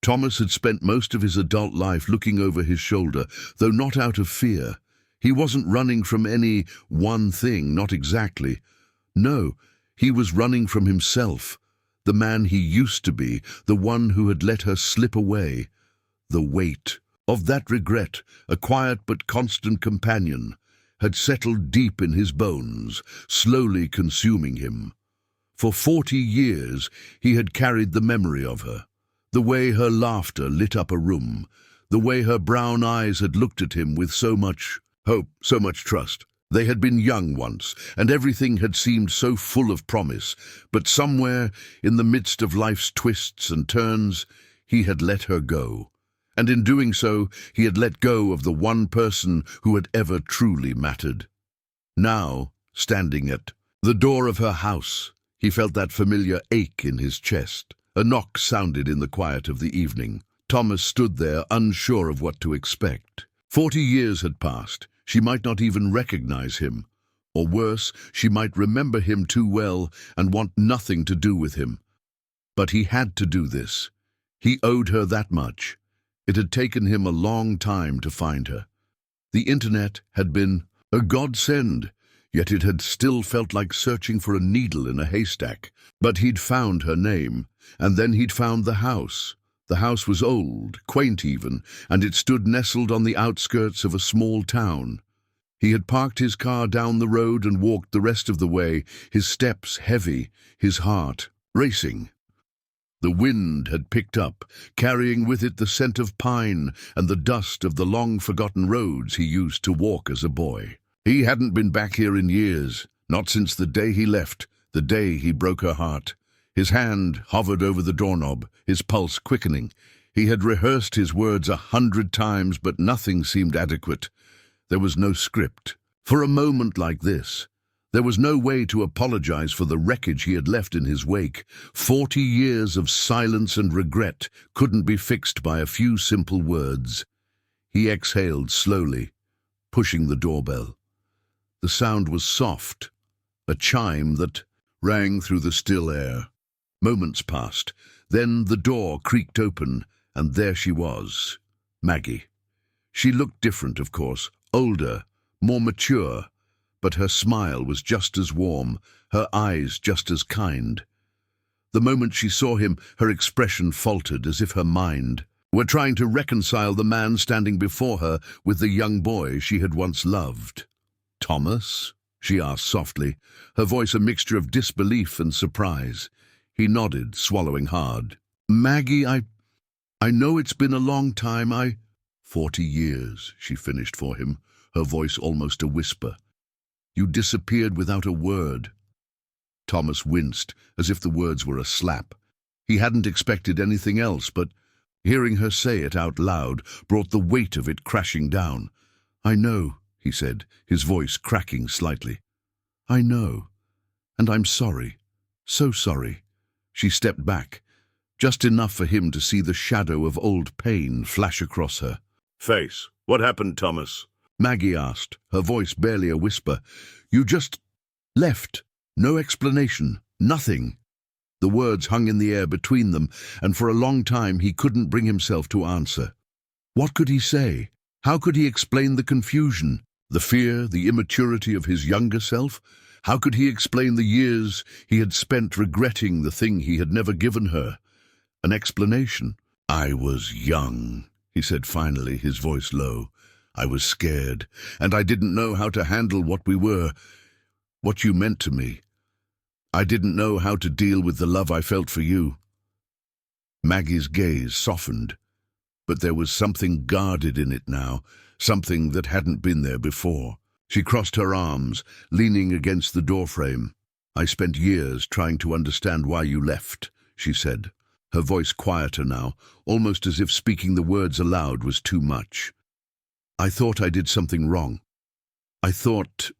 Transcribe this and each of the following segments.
Thomas had spent most of his adult life looking over his shoulder, though not out of fear. He wasn't running from any one thing, not exactly. No, he was running from himself, the man he used to be, the one who had let her slip away. The weight of that regret, a quiet but constant companion, had settled deep in his bones, slowly consuming him. For 40 years he had carried the memory of her, the way her laughter lit up a room, the way her brown eyes had looked at him with so much hope, so much trust. They had been young once, and everything had seemed so full of promise, but somewhere, in the midst of life's twists and turns, he had let her go. And in doing so, he had let go of the one person who had ever truly mattered. Now, standing at the door of her house, he felt that familiar ache in his chest. A knock sounded in the quiet of the evening. Thomas stood there, unsure of what to expect. 40 years had passed. She might not even recognize him. Or worse, she might remember him too well and want nothing to do with him. But he had to do this. He owed her that much. It had taken him a long time to find her. The internet had been a godsend, yet it had still felt like searching for a needle in a haystack. But he'd found her name, and then he'd found the house. The house was old, quaint even, and it stood nestled on the outskirts of a small town. He had parked his car down the road and walked the rest of the way, his steps heavy, his heart racing. The wind had picked up, carrying with it the scent of pine and the dust of the long-forgotten roads he used to walk as a boy. He hadn't been back here in years, not since the day he left, the day he broke her heart. His hand hovered over the doorknob, his pulse quickening. He had rehearsed his words 100 times, but nothing seemed adequate. There was no script. For a moment like this, there was no way to apologize for the wreckage he had left in his wake. 40 years of silence and regret couldn't be fixed by a few simple words. He exhaled slowly, pushing the doorbell. The sound was soft, a chime that rang through the still air. Moments passed, then the door creaked open, and there she was, Maggie. She looked different, of course, older, more mature, but her smile was just as warm, her eyes just as kind. The moment she saw him, her expression faltered as if her mind were trying to reconcile the man standing before her with the young boy she had once loved. "Thomas?" she asked softly, her voice a mixture of disbelief and surprise. He nodded, swallowing hard. "Maggie, I know it's been a long time, 40 years, she finished for him, her voice almost a whisper. "You disappeared without a word." Thomas winced, as if the words were a slap. He hadn't expected anything else, but hearing her say it out loud brought the weight of it crashing down. "I know," he said, his voice cracking slightly. "I know, and I'm sorry, so sorry." She stepped back, just enough for him to see the shadow of old pain flash across her face. "What happened, Thomas?" Maggie asked, her voice barely a whisper. "You just left. No explanation. Nothing." The words hung in the air between them, and for a long time he couldn't bring himself to answer. What could he say? How could he explain the confusion, the fear, the immaturity of his younger self? How could he explain the years he had spent regretting the thing he had never given her? An explanation. "I was young," he said finally, his voice low. "I was scared, and I didn't know how to handle what we were, what you meant to me. I didn't know how to deal with the love I felt for you." Maggie's gaze softened, but there was something guarded in it now, something that hadn't been there before. She crossed her arms, leaning against the doorframe. "I spent years trying to understand why you left," she said, her voice quieter now, almost as if speaking the words aloud was too much. "I thought I did something wrong. I thought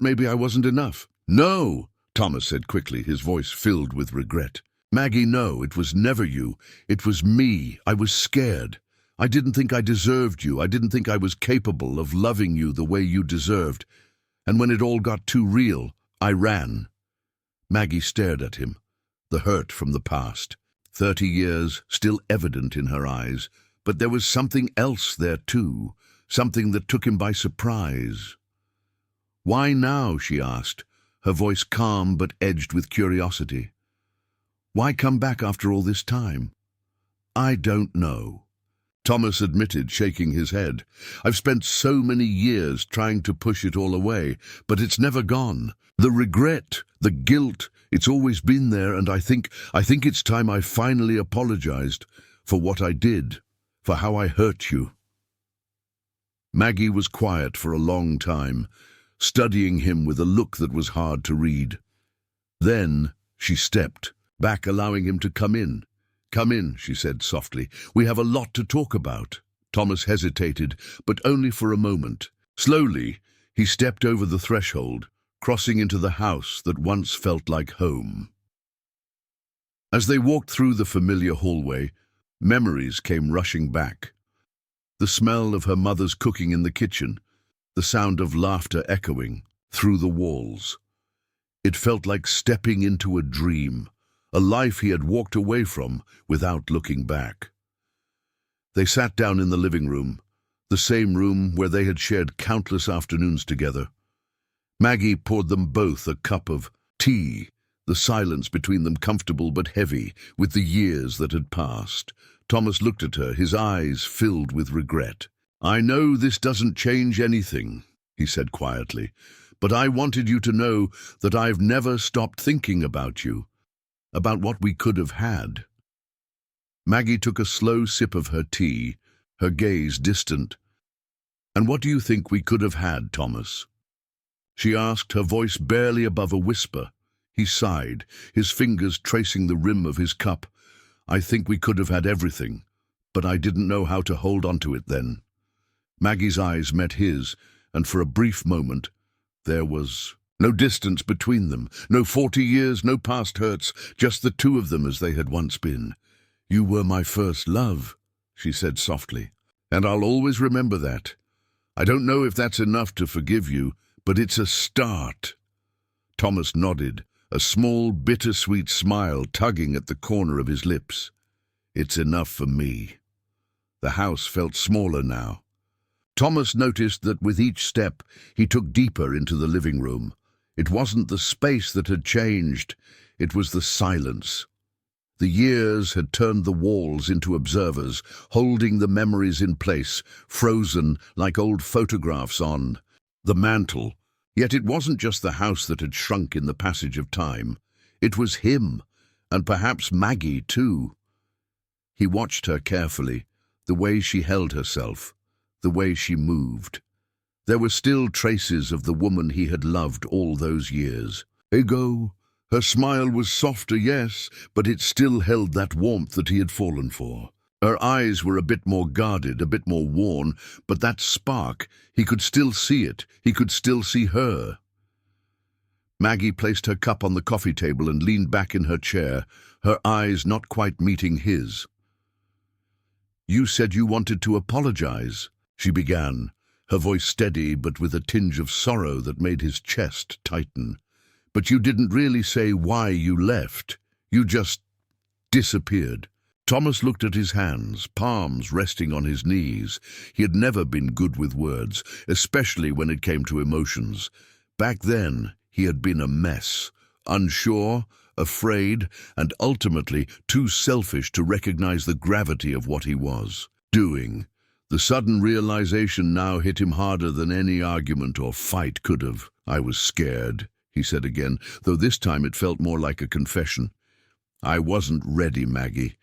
maybe I wasn't enough." "No," Thomas said quickly, his voice filled with regret. "Maggie, no, it was never you. It was me. I was scared. I didn't think I deserved you. I didn't think I was capable of loving you the way you deserved. And when it all got too real, I ran." Maggie stared at him, the hurt from the past 30 years still evident in her eyes, but there was something else there too, something that took him by surprise. "Why now?" she asked, her voice calm but edged with curiosity. "Why come back after all this time?" "I don't know," Thomas admitted, shaking his head. "I've spent so many years trying to push it all away, but it's never gone. The regret, the guilt, it's always been there, and I think it's time I finally apologized for what I did, for how I hurt you." Maggie was quiet for a long time, studying him with a look that was hard to read. Then she stepped back, allowing him to come in. "Come in," she said softly. "We have a lot to talk about." Thomas hesitated, but only for a moment. Slowly, he stepped over the threshold, crossing into the house that once felt like home. As they walked through the familiar hallway, memories came rushing back. The smell of her mother's cooking in the kitchen, the sound of laughter echoing through the walls. It felt like stepping into a dream, a life he had walked away from without looking back. They sat down in the living room, the same room where they had shared countless afternoons together. Maggie poured them both a cup of tea, the silence between them comfortable but heavy with the years that had passed. Thomas looked at her, his eyes filled with regret. "I know this doesn't change anything," he said quietly, "but I wanted you to know that I've never stopped thinking about you, about what we could have had." Maggie took a slow sip of her tea, her gaze distant. "And what do you think we could have had, Thomas?" she asked, her voice barely above a whisper. He sighed, his fingers tracing the rim of his cup. "I think we could have had everything, but I didn't know how to hold on to it then." Maggie's eyes met his, and for a brief moment there was no distance between them, no 40 years, no past hurts, just the two of them as they had once been. "You were my first love," she said softly, "and I'll always remember that. I don't know if that's enough to forgive you, but it's a start." Thomas nodded, a small, bittersweet smile tugging at the corner of his lips. "It's enough for me." The house felt smaller now. Thomas noticed that with each step he took deeper into the living room. It wasn't the space that had changed, it was the silence. The years had turned the walls into observers, holding the memories in place, frozen like old photographs on the mantel. Yet it wasn't just the house that had shrunk in the passage of time. It was him, and perhaps Maggie too. He watched her carefully, the way she held herself, the way she moved. There were still traces of the woman he had loved all those years. Ego. Her smile was softer, yes, but it still held that warmth that he had fallen for. Her eyes were a bit more guarded, a bit more worn, but that spark, he could still see it. He could still see her. Maggie placed her cup on the coffee table and leaned back in her chair, her eyes not quite meeting his. "You said you wanted to apologize," she began, her voice steady but with a tinge of sorrow that made his chest tighten. "But you didn't really say why you left. You just disappeared." Thomas looked at his hands, palms resting on his knees. He had never been good with words, especially when it came to emotions. Back then, he had been a mess, unsure, afraid, and ultimately too selfish to recognize the gravity of what he was doing. The sudden realization now hit him harder than any argument or fight could have. "I was scared," he said again, though this time it felt more like a confession. "I wasn't ready, Maggie.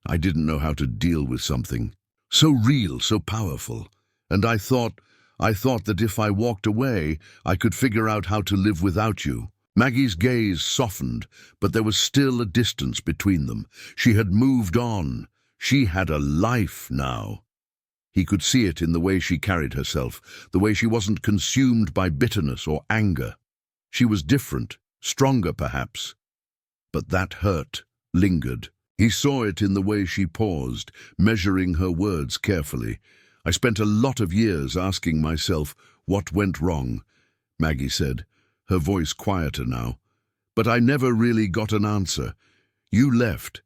I didn't know how to deal with something so real, so powerful. And I thought that if I walked away, I could figure out how to live without you." Maggie's gaze softened, but there was still a distance between them. She had moved on. She had a life now. He could see it in the way she carried herself, the way she wasn't consumed by bitterness or anger. She was different, stronger perhaps, but that hurt lingered. He saw it in the way she paused, measuring her words carefully. "I spent a lot of years asking myself what went wrong," Maggie said, her voice quieter now. "But I never really got an answer. You left,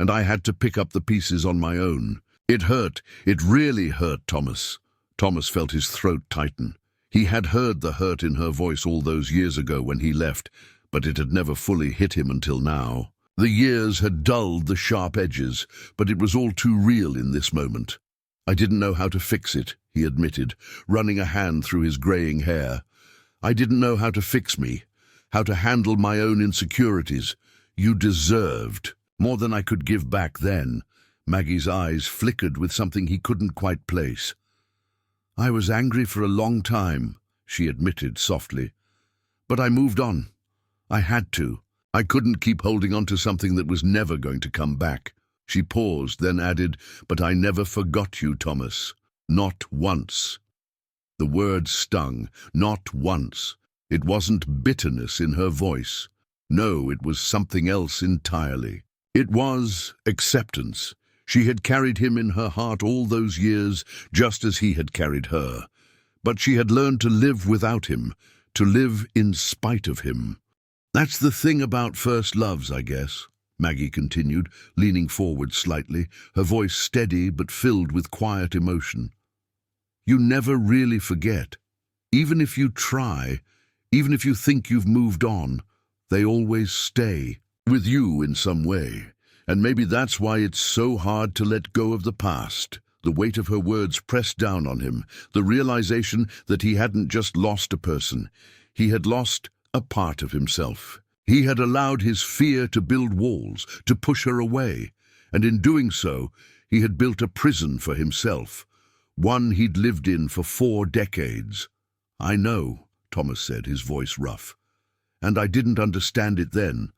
and I had to pick up the pieces on my own. It hurt. It really hurt, Thomas. Thomas felt his throat tighten. He had heard the hurt in her voice all those years ago when he left, but it had never fully hit him until now. The years had dulled the sharp edges, but it was all too real in this moment. I didn't know how to fix it, he admitted, running a hand through his graying hair. I didn't know how to fix me, how to handle my own insecurities. You deserved more than I could give back then. Maggie's eyes flickered with something he couldn't quite place. I was angry for a long time, she admitted softly. But I moved on. I had to. I couldn't keep holding on to something that was never going to come back. She paused, then added, but I never forgot you, Thomas. Not once. The word stung. Not once. It wasn't bitterness in her voice. No, it was something else entirely. It was acceptance. She had carried him in her heart all those years, just as he had carried her. But she had learned to live without him, to live in spite of him. That's the thing about first loves, I guess, Maggie continued, leaning forward slightly, her voice steady but filled with quiet emotion. You never really forget. Even if you try, even if you think you've moved on, they always stay with you in some way. And maybe that's why it's so hard to let go of the past. The weight of her words pressed down on him, the realization that he hadn't just lost a person. He had lost a part of himself. He had allowed his fear to build walls, to push her away, and in doing so, he had built a prison for himself, one he'd lived in for 4 decades. I know, Thomas said, his voice rough. And I didn't understand it then.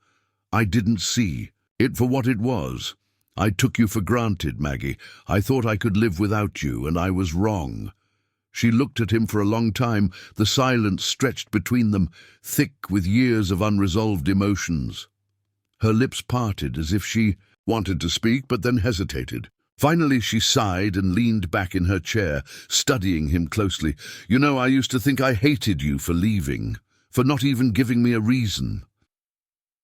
I didn't see it for what it was. I took you for granted, Maggie. I thought I could live without you, and I was wrong. She looked at him for a long time, the silence stretched between them, thick with years of unresolved emotions. Her lips parted as if she wanted to speak, but then hesitated. Finally she sighed and leaned back in her chair, studying him closely. You know, I used to think I hated you for leaving, for not even giving me a reason.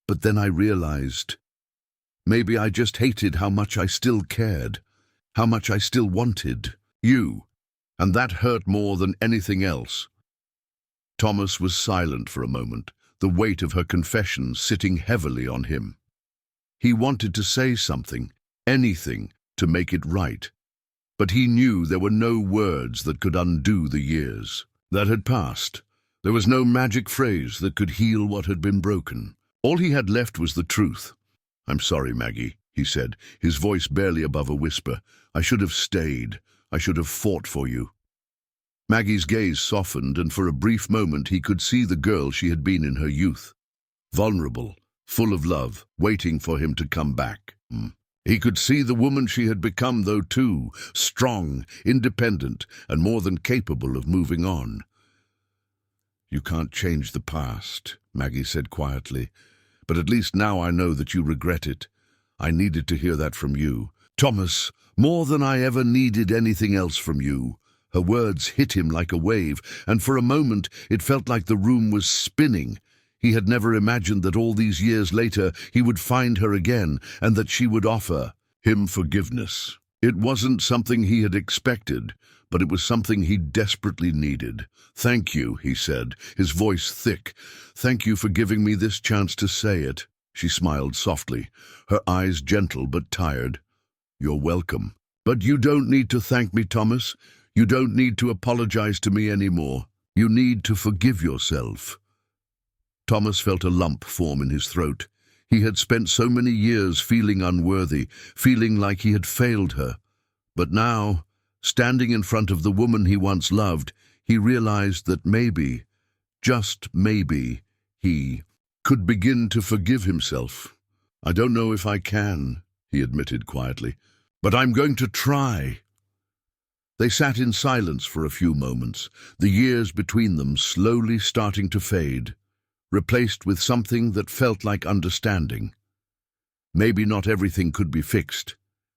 But then I realized maybe I just hated how much I still cared, how much I still wanted you, and that hurt more than anything else. Thomas was silent for a moment, the weight of her confession sitting heavily on him. He wanted to say something, anything, to make it right, but he knew there were no words that could undo the years that had passed. There was no magic phrase that could heal what had been broken. All he had left was the truth. I'm sorry, Maggie, he said, his voice barely above a whisper. I should have stayed. I should have fought for you. Maggie's gaze softened, and for a brief moment he could see the girl she had been in her youth. Vulnerable, full of love, waiting for him to come back. He could see the woman she had become, though, too, strong, independent, and more than capable of moving on. You can't change the past, Maggie said quietly, but at least now I know that you regret it. I needed to hear that from you. Thomas, more than I ever needed anything else from you. Her words hit him like a wave, and for a moment it felt like the room was spinning. He had never imagined that all these years later he would find her again, and that she would offer him forgiveness. It wasn't something he had expected, but it was something he desperately needed. Thank you, he said, his voice thick. Thank you for giving me this chance to say it. She smiled softly, her eyes gentle but tired. You're welcome. But you don't need to thank me, Thomas. You don't need to apologize to me anymore. You need to forgive yourself. Thomas felt a lump form in his throat. He had spent so many years feeling unworthy, feeling like he had failed her. But now, standing in front of the woman he once loved, he realized that maybe, just maybe, he could begin to forgive himself. I don't know if I can, he admitted quietly, but I'm going to try. They sat in silence for a few moments, the years between them slowly starting to fade, replaced with something that felt like understanding. Maybe not everything could be fixed,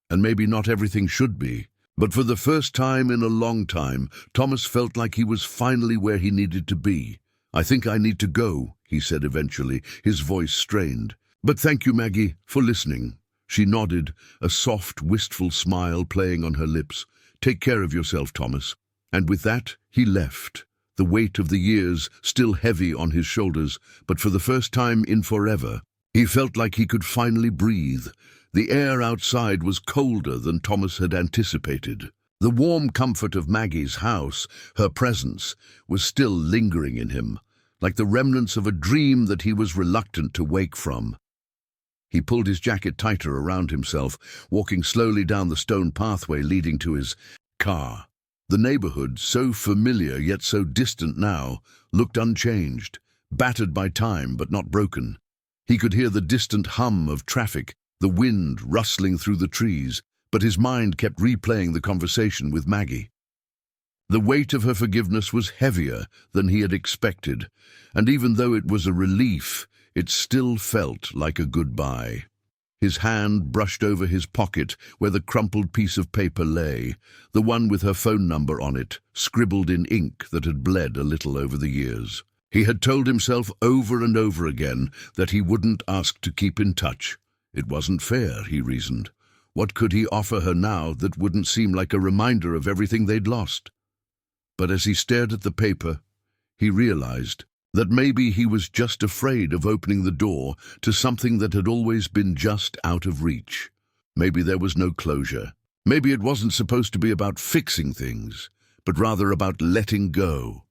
and maybe not everything should be. But for the first time in a long time, Thomas felt like he was finally where he needed to be. I think I need to go, he said eventually, his voice strained. But thank you, Maggie, for listening. She nodded, a soft, wistful smile playing on her lips. "Take care of yourself, Thomas." And with that, he left, the weight of the years still heavy on his shoulders, but for the first time in forever, he felt like he could finally breathe. The air outside was colder than Thomas had anticipated. The warm comfort of Maggie's house, her presence, was still lingering in him, like the remnants of a dream that he was reluctant to wake from. He pulled his jacket tighter around himself, walking slowly down the stone pathway leading to his car. The neighborhood, so familiar yet so distant now, looked unchanged, battered by time but not broken. He could hear the distant hum of traffic, the wind rustling through the trees, but his mind kept replaying the conversation with Maggie. The weight of her forgiveness was heavier than he had expected, and even though it was a relief, it still felt like a goodbye. His hand brushed over his pocket where the crumpled piece of paper lay, the one with her phone number on it, scribbled in ink that had bled a little over the years. He had told himself over and over again that he wouldn't ask to keep in touch. It wasn't fair, he reasoned. What could he offer her now that wouldn't seem like a reminder of everything they'd lost? But as he stared at the paper, he realized that maybe he was just afraid of opening the door to something that had always been just out of reach. Maybe there was no closure. Maybe it wasn't supposed to be about fixing things, but rather about letting go.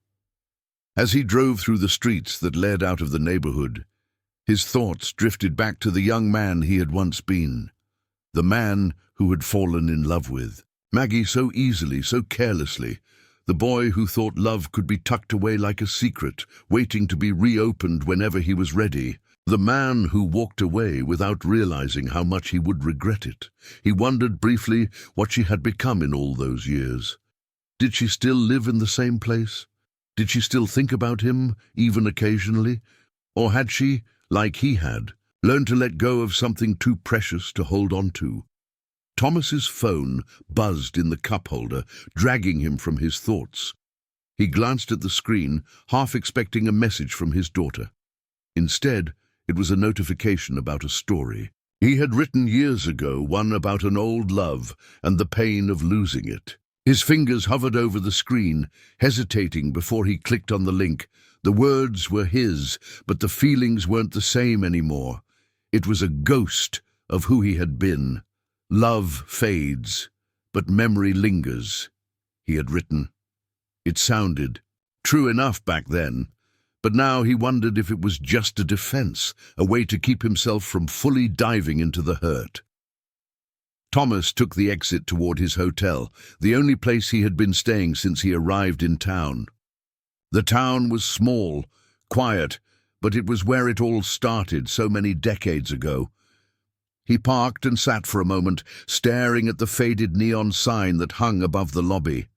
As he drove through the streets that led out of the neighborhood, his thoughts drifted back to the young man he had once been, the man who had fallen in love with Maggie so easily, so carelessly, the boy who thought love could be tucked away like a secret, waiting to be reopened whenever he was ready. The man who walked away without realizing how much he would regret it. He wondered briefly what she had become in all those years. Did she still live in the same place? Did she still think about him, even occasionally? Or had she, like he had, learned to let go of something too precious to hold on to? Thomas's phone buzzed in the cup holder, dragging him from his thoughts. He glanced at the screen, half expecting a message from his daughter. Instead, it was a notification about a story he had written years ago, one about an old love and the pain of losing it. His fingers hovered over the screen, hesitating before he clicked on the link. The words were his, but the feelings weren't the same anymore. It was a ghost of who he had been. "Love fades, but memory lingers," he had written. It sounded true enough back then, but now he wondered if it was just a defense, a way to keep himself from fully diving into the hurt. Thomas took the exit toward his hotel, the only place he had been staying since he arrived in town. The town was small, quiet, but it was where it all started so many decades ago. He parked and sat for a moment, staring at the faded neon sign that hung above the lobby.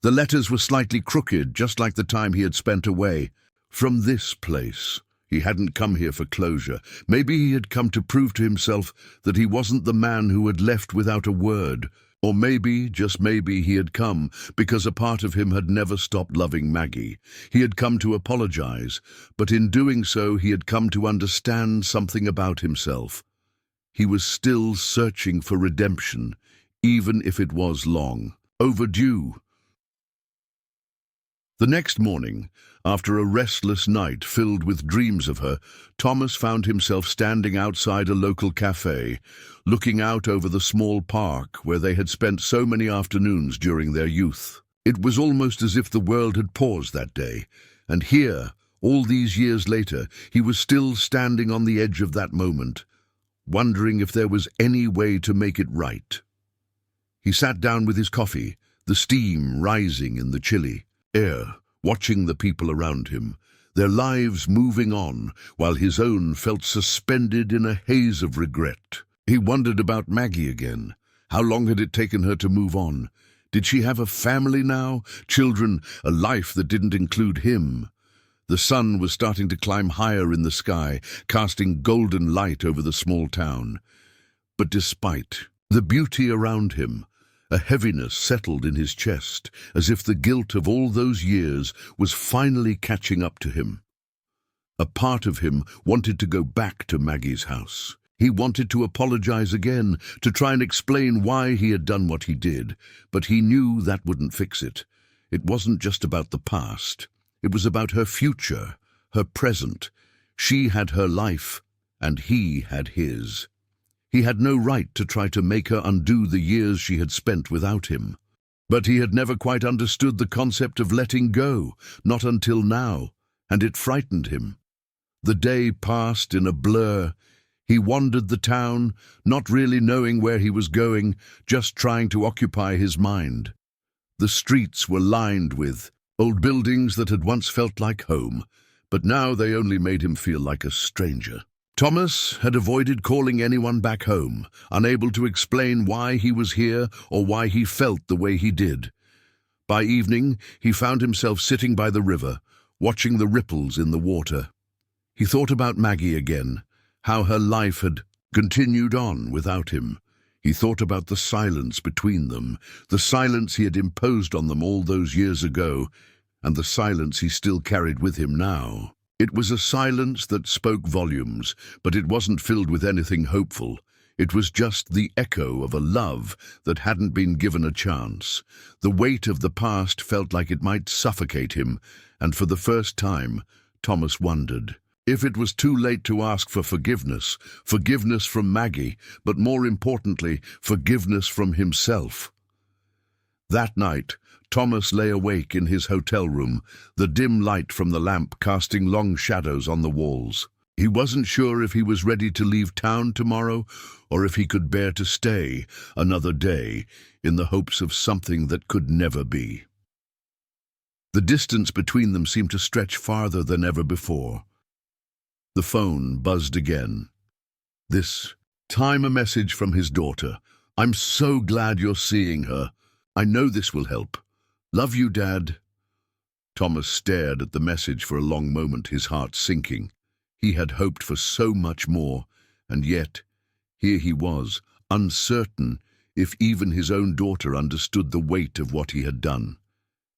The letters were slightly crooked, just like the time he had spent away. From this place. He hadn't come here for closure. Maybe he had come to prove to himself that he wasn't the man who had left without a word. Or maybe, just maybe, he had come because a part of him had never stopped loving Maggie. He had come to apologize, but in doing so he had come to understand something about himself. He was still searching for redemption, even if it was long overdue. The next morning, after a restless night filled with dreams of her, Thomas found himself standing outside a local cafe, looking out over the small park where they had spent so many afternoons during their youth. It was almost as if the world had paused that day, and here, all these years later, he was still standing on the edge of that moment, wondering if there was any way to make it right. He sat down with his coffee, the steam rising in the chilly air, watching the people around him, their lives moving on, while his own felt suspended in a haze of regret. He wondered about Maggie again. How long had it taken her to move on? Did she have a family now? Children? A life that didn't include him? The sun was starting to climb higher in the sky, casting golden light over the small town. But despite the beauty around him, a heaviness settled in his chest, as if the guilt of all those years was finally catching up to him. A part of him wanted to go back to Maggie's house. He wanted to apologize again, to try and explain why he had done what he did, but he knew that wouldn't fix it. It wasn't just about the past. It was about her future, her present. She had her life, and he had his. He had no right to try to make her undo the years she had spent without him. But he had never quite understood the concept of letting go, not until now, and it frightened him. The day passed in a blur. He wandered the town, not really knowing where he was going, just trying to occupy his mind. The streets were lined with old buildings that had once felt like home, but now they only made him feel like a stranger. Thomas had avoided calling anyone back home, unable to explain why he was here or why he felt the way he did. By evening, he found himself sitting by the river, watching the ripples in the water. He thought about Maggie again, how her life had continued on without him. He thought about the silence between them, the silence he had imposed on them all those years ago, and the silence he still carried with him now. It was a silence that spoke volumes, but it wasn't filled with anything hopeful. It was just the echo of a love that hadn't been given a chance. The weight of the past felt like it might suffocate him, and for the first time, Thomas wondered if it was too late to ask for forgiveness, forgiveness from Maggie, but more importantly, forgiveness from himself. That night, Thomas lay awake in his hotel room, the dim light from the lamp casting long shadows on the walls. He wasn't sure if he was ready to leave town tomorrow, or if he could bear to stay another day in the hopes of something that could never be. The distance between them seemed to stretch farther than ever before. The phone buzzed again. This time a message from his daughter. "I'm so glad you're seeing her. I know this will help. Love you, Dad." Thomas stared at the message for a long moment, his heart sinking. He had hoped for so much more, and yet, here he was, uncertain if even his own daughter understood the weight of what he had done.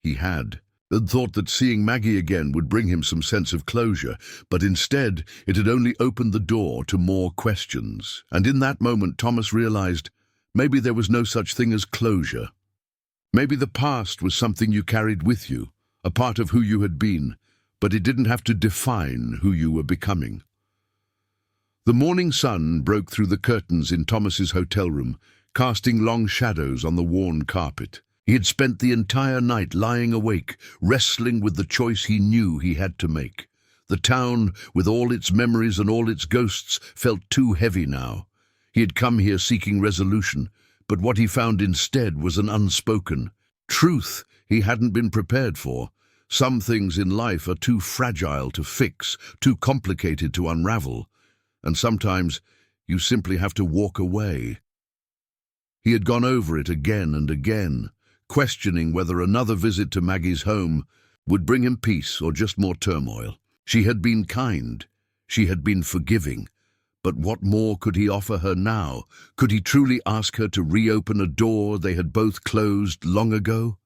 He had thought that seeing Maggie again would bring him some sense of closure, but instead it had only opened the door to more questions. And in that moment, Thomas realized maybe there was no such thing as closure. Maybe the past was something you carried with you, a part of who you had been, but it didn't have to define who you were becoming. The morning sun broke through the curtains in Thomas's hotel room, casting long shadows on the worn carpet. He had spent the entire night lying awake, wrestling with the choice he knew he had to make. The town, with all its memories and all its ghosts, felt too heavy now. He had come here seeking resolution, but what he found instead was an unspoken truth he hadn't been prepared for. Some things in life are too fragile to fix, too complicated to unravel, and sometimes you simply have to walk away. He had gone over it again and again, questioning whether another visit to Maggie's home would bring him peace or just more turmoil. She had been kind, she had been forgiving, but what more could he offer her now? Could he truly ask her to reopen a door they had both closed long ago?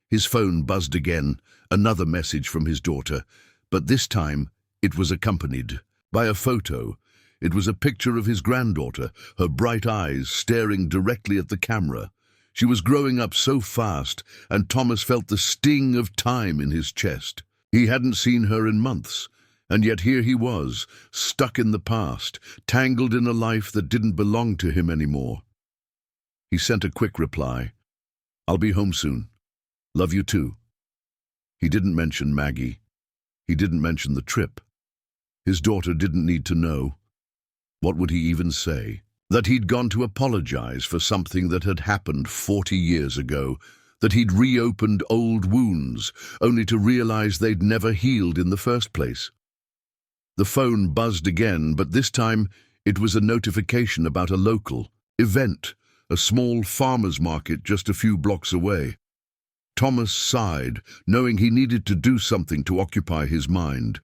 His phone buzzed again, another message from his daughter, but this time it was accompanied by a photo. It was a picture of his granddaughter, her bright eyes staring directly at the camera. She was growing up so fast, and Thomas felt the sting of time in his chest. He hadn't seen her in months, and yet here he was, stuck in the past, tangled in a life that didn't belong to him anymore. He sent a quick reply. "I'll be home soon. Love you too." He didn't mention Maggie. He didn't mention the trip. His daughter didn't need to know. What would he even say? That he'd gone to apologize for something that had happened 40 years ago, that he'd reopened old wounds, only to realize they'd never healed in the first place. The phone buzzed again, but this time it was a notification about a local event, a small farmer's market just a few blocks away. Thomas sighed, knowing he needed to do something to occupy his mind.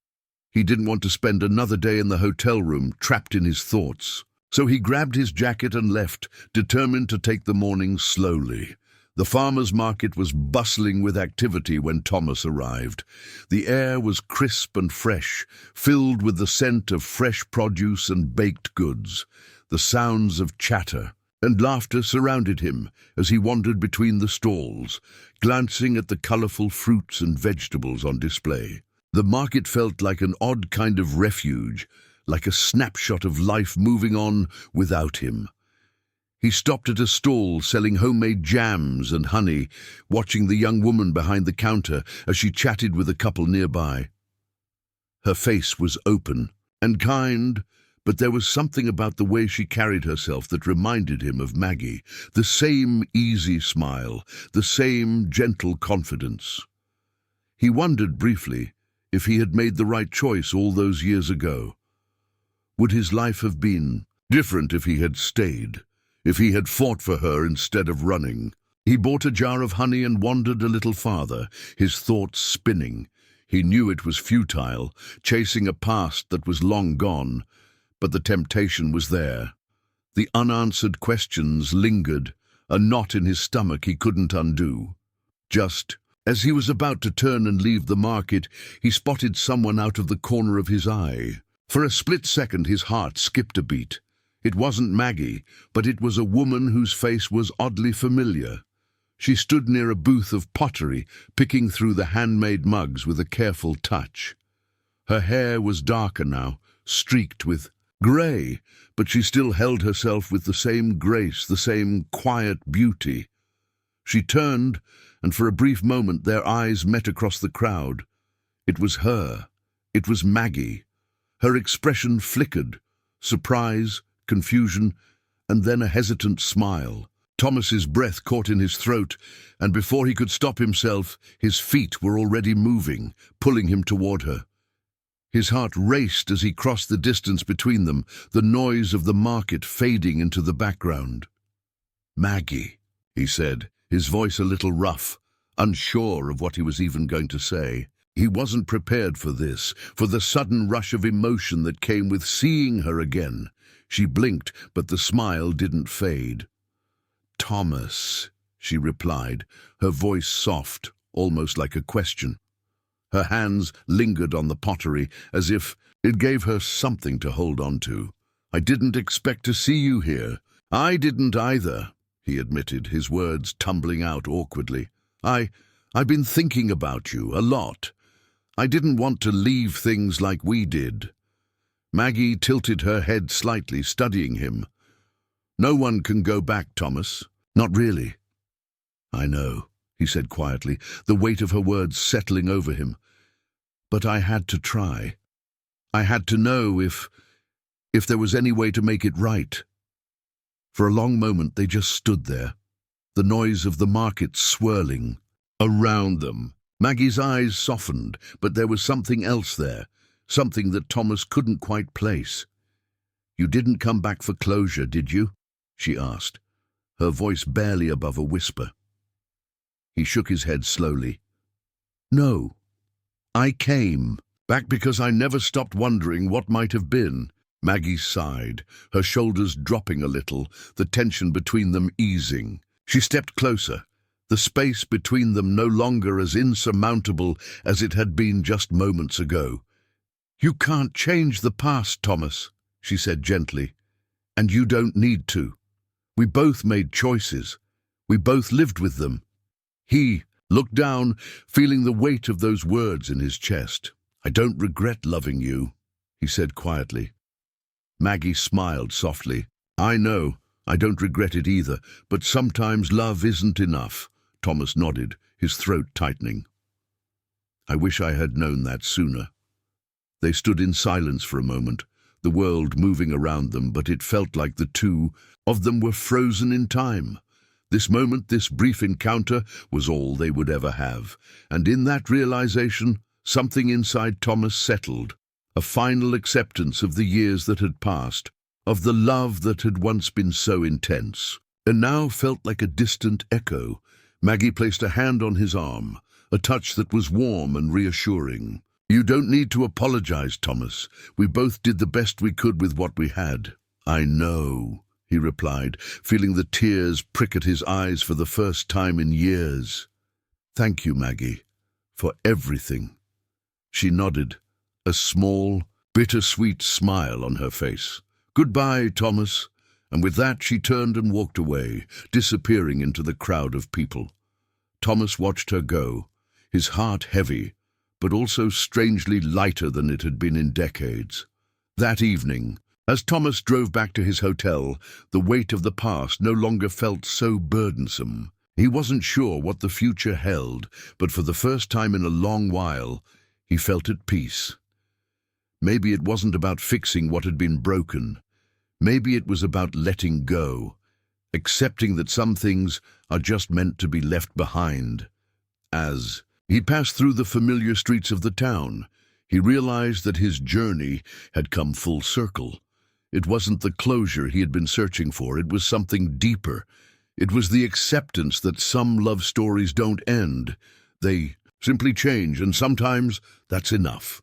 He didn't want to spend another day in the hotel room, trapped in his thoughts. So he grabbed his jacket and left, determined to take the morning slowly. The farmer's market was bustling with activity when Thomas arrived. The air was crisp and fresh, filled with the scent of fresh produce and baked goods. The sounds of chatter and laughter surrounded him as he wandered between the stalls, glancing at the colourful fruits and vegetables on display. The market felt like an odd kind of refuge, like a snapshot of life moving on without him. He stopped at a stall selling homemade jams and honey, watching the young woman behind the counter as she chatted with a couple nearby. Her face was open and kind, but there was something about the way she carried herself that reminded him of Maggie, the same easy smile, the same gentle confidence. He wondered briefly if he had made the right choice all those years ago. Would his life have been different if he had stayed? If he had fought for her instead of running? He bought a jar of honey and wandered a little farther, his thoughts spinning. He knew it was futile, chasing a past that was long gone, but the temptation was there. The unanswered questions lingered, a knot in his stomach he couldn't undo. Just as he was about to turn and leave the market, he spotted someone out of the corner of his eye. For a split second his heart skipped a beat. It wasn't Maggie, but it was a woman whose face was oddly familiar. She stood near a booth of pottery, picking through the handmade mugs with a careful touch. Her hair was darker now, streaked with grey, but she still held herself with the same grace, the same quiet beauty. She turned, and for a brief moment their eyes met across the crowd. It was her. It was Maggie. Her expression flickered, surprise, confusion, and then a hesitant smile. Thomas's breath caught in his throat, and before he could stop himself, his feet were already moving, pulling him toward her. His heart raced as he crossed the distance between them, the noise of the market fading into the background. "Maggie," he said, his voice a little rough, unsure of what he was even going to say. He wasn't prepared for this, for the sudden rush of emotion that came with seeing her again. She blinked, but the smile didn't fade. "Thomas," she replied, her voice soft, almost like a question. Her hands lingered on the pottery, as if it gave her something to hold on to. "I didn't expect to see you here." "I didn't either," he admitted, his words tumbling out awkwardly. I've been thinking about you a lot. I didn't want to leave things like we did." Maggie tilted her head slightly, studying him. "No one can go back, Thomas. Not really." "I know," he said quietly, the weight of her words settling over him. "But I had to try. I had to know if there was any way to make it right." For a long moment they just stood there, the noise of the market swirling around them. Maggie's eyes softened, but there was something else there, something that Thomas couldn't quite place. "You didn't come back for closure, did you?" she asked, her voice barely above a whisper. He shook his head slowly. "No, I came back because I never stopped wondering what might have been." Maggie sighed, her shoulders dropping a little, the tension between them easing. She stepped closer, the space between them no longer as insurmountable as it had been just moments ago. "You can't change the past, Thomas," she said gently, "and you don't need to. We both made choices. We both lived with them." He looked down, feeling the weight of those words in his chest. "I don't regret loving you," he said quietly. Maggie smiled softly. "I know, I don't regret it either, but sometimes love isn't enough." Thomas nodded, his throat tightening. "I wish I had known that sooner." They stood in silence for a moment, the world moving around them, but it felt like the two of them were frozen in time. This moment, this brief encounter, was all they would ever have, and in that realization, something inside Thomas settled, a final acceptance of the years that had passed, of the love that had once been so intense, and now felt like a distant echo. Maggie placed a hand on his arm, a touch that was warm and reassuring. "You don't need to apologize, Thomas. We both did the best we could with what we had." "I know," he replied, feeling the tears prick at his eyes for the first time in years. Thank you, Maggie, for everything. She nodded, a small, bittersweet smile on her face. Goodbye, Thomas. And with that she turned and walked away, disappearing into the crowd of people. Thomas watched her go, his heart heavy, but also strangely lighter than it had been in decades. That evening, as Thomas drove back to his hotel, the weight of the past no longer felt so burdensome. He wasn't sure what the future held, but for the first time in a long while, he felt at peace. Maybe it wasn't about fixing what had been broken. Maybe it was about letting go, accepting that some things are just meant to be left behind. As he passed through the familiar streets of the town, he realized that his journey had come full circle. It wasn't the closure he had been searching for, it was something deeper. It was the acceptance that some love stories don't end. They simply change, and sometimes that's enough.